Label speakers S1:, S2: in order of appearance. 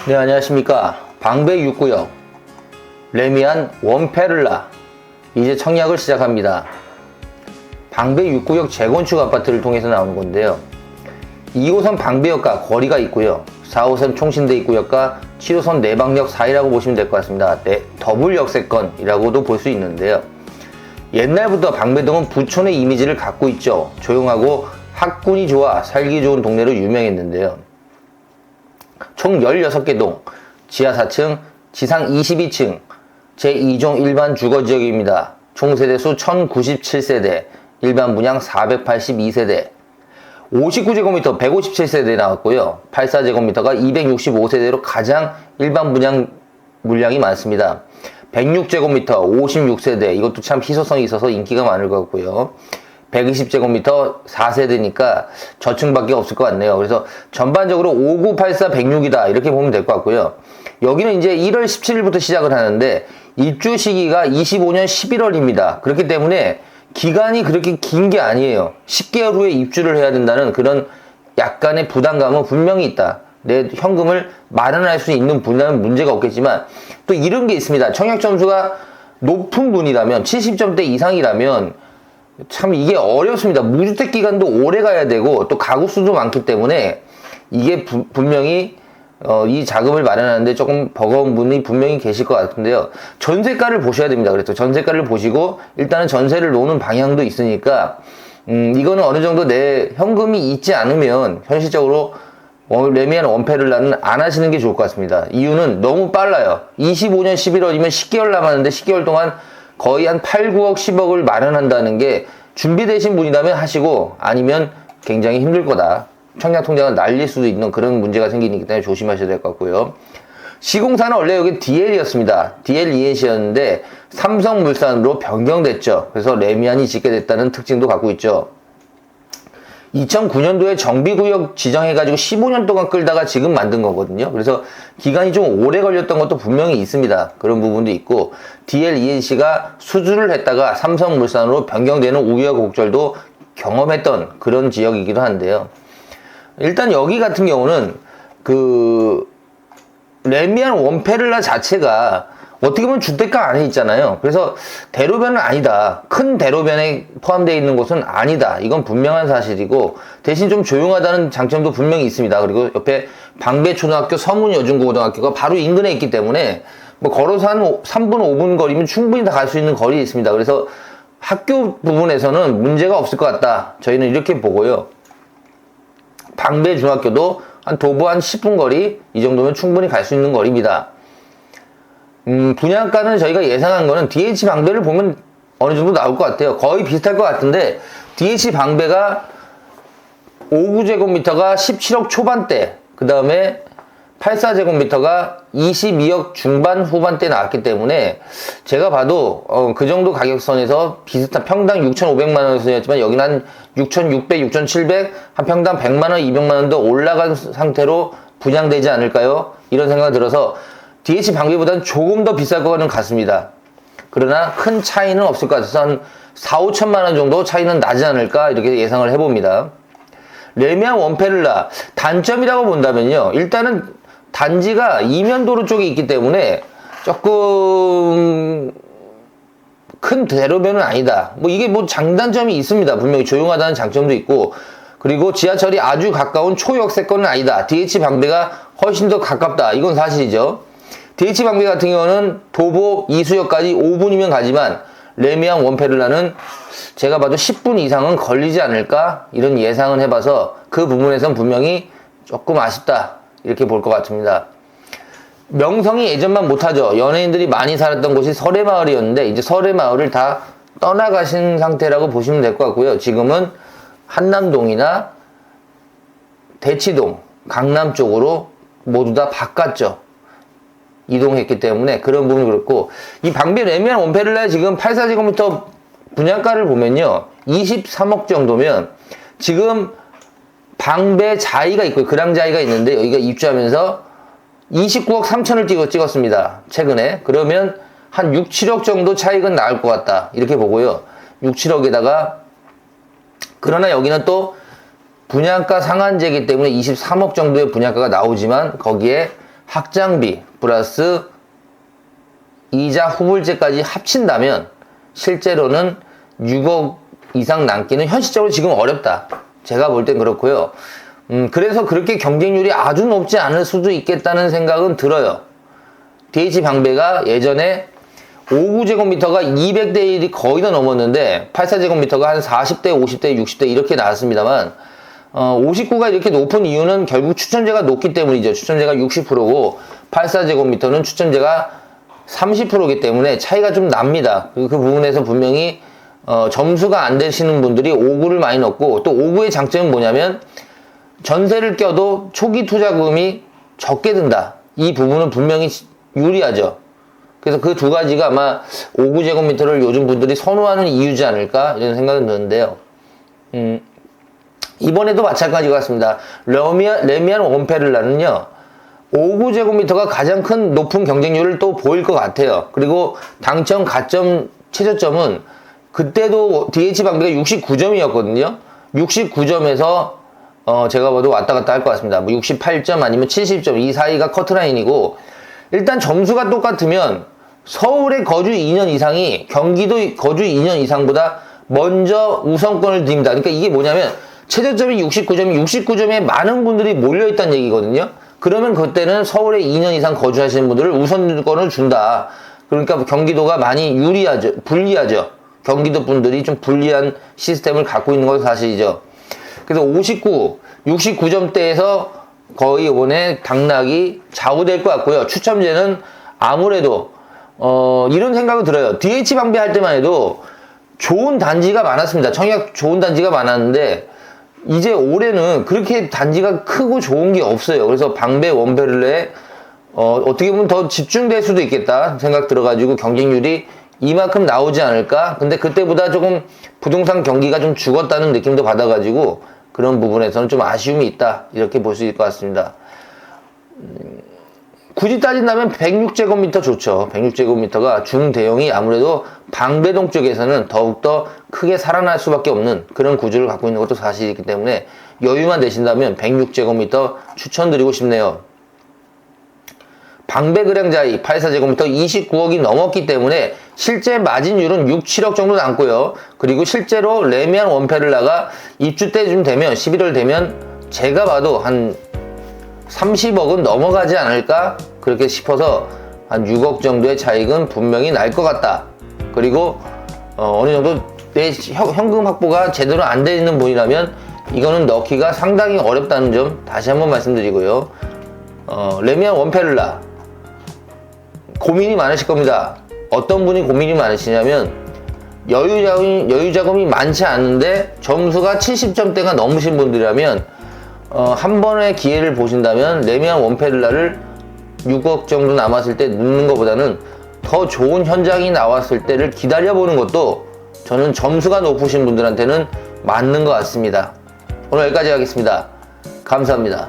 S1: 네, 안녕하십니까. 방배 6구역 레미안 원페를라 이제 청약을 시작합니다. 방배 6구역 재건축 아파트를 통해서 나오는 건데요. 2호선 방배역과 거리가 있고요. 4호선 총신대 입구역과 7호선 내방역 사이라고 보시면 될 것 같습니다. 더블 역세권이라고도 볼 수 있는데요. 옛날부터 방배동은 부촌의 이미지를 갖고 있죠. 조용하고 학군이 좋아 살기 좋은 동네로 유명했는데요. 총 16개 동, 지하 4층, 지상 22층, 제2종 일반 주거지역입니다. 총 세대수 1097세대, 일반 분양 482세대, 59제곱미터 157세대 나왔고요. 84제곱미터가 265세대로 가장 일반 분양 물량이 많습니다. 106제곱미터 56세대, 이것도 참 희소성이 있어서 인기가 많을 것 같고요. 120제곱미터 4세대니까 저층밖에 없을 것 같네요. 그래서 전반적으로 5984 106이다 이렇게 보면 될 것 같고요. 여기는 이제 1월 17일부터 시작을 하는데 입주 시기가 25년 11월입니다. 그렇기 때문에 기간이 그렇게 긴 게 아니에요. 10개월 후에 입주를 해야 된다는 그런 약간의 부담감은 분명히 있다. 내 현금을 마련할 수 있는 분야는 문제가 없겠지만 또 이런 게 있습니다. 청약 점수가 높은 분이라면 70점대 이상이라면 참 이게 어렵습니다. 무주택 기간도 오래 가야 되고 또 가구 수도 많기 때문에 이게 분명히 이 자금을 마련하는데 조금 버거운 분이 분명히 계실 것 같은데요. 전세가를 보셔야 됩니다. 그래서 전세가를 보시고 일단은 전세를 놓는 방향도 있으니까 이거는 어느 정도 내 현금이 있지 않으면 현실적으로 레미안 원페를라는 안 하시는 게 좋을 것 같습니다. 이유는 너무 빨라요. 25년 11월이면 10개월 남았는데 10개월 동안 거의 한 8, 9억, 10억을 마련한다는 게 준비되신 분이라면 하시고 아니면 굉장히 힘들 거다. 청약 통장을 날릴 수도 있는 그런 문제가 생기기 때문에 조심하셔야 될 것 같고요. 시공사는 원래 여기 DL이었습니다. DL 이엔시였는데 삼성물산으로 변경됐죠. 그래서 레미안이 짓게 됐다는 특징도 갖고 있죠. 2009년도에 정비구역 지정해가지고 15년 동안 끌다가 지금 만든 거거든요. 그래서 기간이 좀 오래 걸렸던 것도 분명히 있습니다. 그런 부분도 있고 DLENC가 수주를 했다가 삼성물산으로 변경되는 우여곡절도 경험했던 그런 지역이기도 한데요. 일단 여기 같은 경우는 그 레미안 원페를라 자체가 어떻게 보면 주택가 안에 있잖아요. 그래서 대로변은 아니다. 큰 대로변에 포함되어 있는 곳은 아니다. 이건 분명한 사실이고 대신 좀 조용하다는 장점도 분명히 있습니다. 그리고 옆에 방배초등학교, 서문여중고등학교가 바로 인근에 있기 때문에 뭐 걸어서 한 3분, 5분 거리면 충분히 다 갈 수 있는 거리에 있습니다. 그래서 학교 부분에서는 문제가 없을 것 같다. 저희는 이렇게 보고요. 방배중학교도 한 도보 한 10분 거리 이 정도면 충분히 갈 수 있는 거리입니다. 분양가는 저희가 예상한 거는 DH 방배를 보면 어느 정도 나올 것 같아요. 거의 비슷할 것 같은데 DH 방배가 59제곱미터가 17억 초반대, 그 다음에 84제곱미터가 22억 중반 후반대 나왔기 때문에 제가 봐도 그 정도 가격선에서 비슷한 평당 6,500만원 선이었지만 여기는 한 6,600, 6,700, 한 평당 100만원, 200만원 더 올라간 상태로 분양되지 않을까요? 이런 생각이 들어서 DH 방배보다는 조금 더 비쌀 것은 같습니다. 그러나 큰 차이는 없을 것 같아서 한 4, 5천만 원 정도 차이는 나지 않을까 이렇게 예상을 해봅니다. 레미안 원페를라 단점이라고 본다면요. 일단은 단지가 이면도로 쪽에 있기 때문에 조금 큰 대로변은 아니다. 뭐 이게 뭐 장단점이 있습니다. 분명히 조용하다는 장점도 있고 그리고 지하철이 아주 가까운 초역세권은 아니다. DH 방배가 훨씬 더 가깝다. 이건 사실이죠. DH 방배 같은 경우는 도보 이수역까지 5분이면 가지만 레미안 원페를라는 제가 봐도 10분 이상은 걸리지 않을까 이런 예상은 해봐서 그 부분에선 분명히 조금 아쉽다 이렇게 볼 것 같습니다. 명성이 예전만 못하죠. 연예인들이 많이 살았던 곳이 설해마을이었는데 이제 설해마을을 다 떠나가신 상태라고 보시면 될 것 같고요. 지금은 한남동이나 대치동, 강남 쪽으로 모두 다 바꿨죠. 이동했기 때문에 그런 부분이 그렇고 이 방배 레미안 원페를라 지금 84제곱미터 분양가를 보면요 23억 정도면 지금 방배 자이가 있고 그랑자이가 있는데 여기가 입주하면서 29억 3천을 찍었습니다 최근에. 그러면 한 6, 7억 정도 차익은 나올 것 같다 이렇게 보고요. 6, 7억에다가 그러나 여기는 또 분양가 상한제이기 때문에 23억 정도의 분양가가 나오지만 거기에 학장비 플러스 이자 후불제까지 합친다면 실제로는 6억 이상 남기는 현실적으로 지금 어렵다. 제가 볼 땐 그렇고요. 그래서 그렇게 경쟁률이 아주 높지 않을 수도 있겠다는 생각은 들어요. DH 방배가 예전에 59제곱미터가 200대 1이 거의 다 넘었는데 84제곱미터가 한 40대, 50대, 60대 이렇게 나왔습니다만 59가 이렇게 높은 이유는 결국 추첨제가 높기 때문이죠. 추첨제가 60%고 84제곱미터는 추첨제가 30%이기 때문에 차이가 좀 납니다. 그 부분에서 분명히 점수가 안 되시는 분들이 59를 많이 넣고, 또 59의 장점은 뭐냐면 전세를 껴도 초기 투자금이 적게 든다. 이 부분은 분명히 유리하죠. 그래서 그 두 가지가 아마 59제곱미터를 요즘 분들이 선호하는 이유지 않을까 이런 생각은 드는데요. 이번에도 마찬가지 같습니다. 레미안 원페를라는요 59제곱미터가 가장 큰 높은 경쟁률을 또 보일 것 같아요. 그리고 당첨 가점 최저점은 그때도 DH방배가 69점이었거든요 69점에서 제가 봐도 왔다 갔다 할 것 같습니다. 뭐 68점 아니면 70점 이 사이가 커트라인이고, 일단 점수가 똑같으면 서울의 거주 2년 이상이 경기도 거주 2년 이상보다 먼저 우선권을 드립니다. 그러니까 이게 뭐냐면 최저점이 69점에 많은 분들이 몰려있다는 얘기거든요. 그러면 그때는 서울에 2년 이상 거주하시는 분들을 우선권을 준다. 그러니까 경기도가 많이 불리하죠. 경기도 분들이 좀 불리한 시스템을 갖고 있는 건 사실이죠. 그래서 69점대에서 거의 이번에 당락이 좌우될 것 같고요. 추첨제는 아무래도 이런 생각이 들어요. DH 방배할 때만 해도 좋은 단지가 많았습니다. 청약 좋은 단지가 많았는데 이제 올해는 그렇게 단지가 크고 좋은 게 없어요. 그래서 방배 원페를레에 어떻게 보면 더 집중될 수도 있겠다 생각 들어가지고 경쟁률이 이만큼 나오지 않을까. 근데 그때보다 조금 부동산 경기가 좀 죽었다는 느낌도 받아가지고 그런 부분에서는 좀 아쉬움이 있다 이렇게 볼 수 있을 것 같습니다. 굳이 따진다면 106제곱미터 좋죠. 106제곱미터가 중대형이 아무래도 방배동 쪽에서는 더욱더 크게 살아날 수밖에 없는 그런 구조를 갖고 있는 것도 사실이기 때문에 여유만 되신다면 106제곱미터 추천드리고 싶네요. 방배 그량자이 84제곱미터 29억이 넘었기 때문에 실제 마진율은 6, 7억 정도 남고요. 그리고 실제로 레미안 원페를라가 입주 때쯤 되면 11월 되면 제가 봐도 한 30억은 넘어가지 않을까 그렇게 싶어서 한 6억 정도의 차익은 분명히 날 것 같다. 그리고 어느 정도 내 현금 확보가 제대로 안 돼 있는 분이라면 이거는 넣기가 상당히 어렵다는 점 다시 한번 말씀드리고요. 레미안 원페를라 고민이 많으실 겁니다. 어떤 분이 고민이 많으시냐면 여유자금이 많지 않은데 점수가 70점대가 넘으신 분들이라면 한 번의 기회를 보신다면 레미안 원페를라를 6억 정도 남았을 때 넣는 것보다는 더 좋은 현장이 나왔을 때를 기다려보는 것도 저는 점수가 높으신 분들한테는 맞는 것 같습니다. 오늘 여기까지 하겠습니다. 감사합니다.